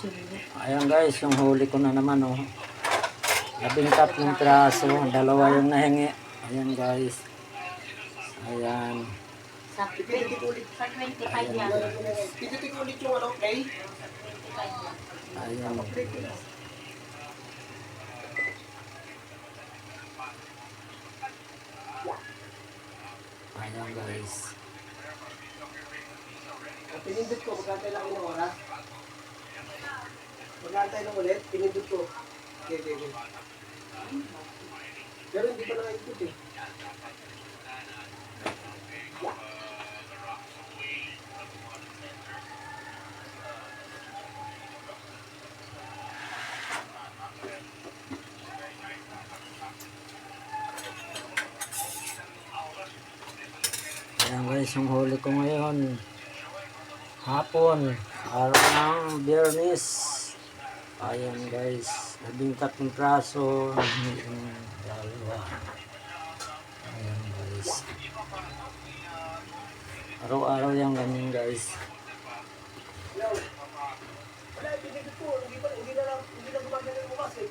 Ayan guys, yung huli ko na naman oh. 13 piraso, dalawa yung nahingi. Ayan guys. Ayan. Sa 25 yan. Titik ulit yung ano, play. Ayan. Ayan guys. Pinindot ko, magkantay lang ng oras. Magkantay lang ulit, pinindot ko. Okay. Pero hindi pa nakaikot eh. Ayan guys, yung huli ko ngayon. Hapon, araw ng Biyernes. Ayan guys, 13 praso, yung dalawa. Ayan guys. Araw-araw yung ganyan guys. Wala, pinindot ko, hindi na gumagana yung bukas eh.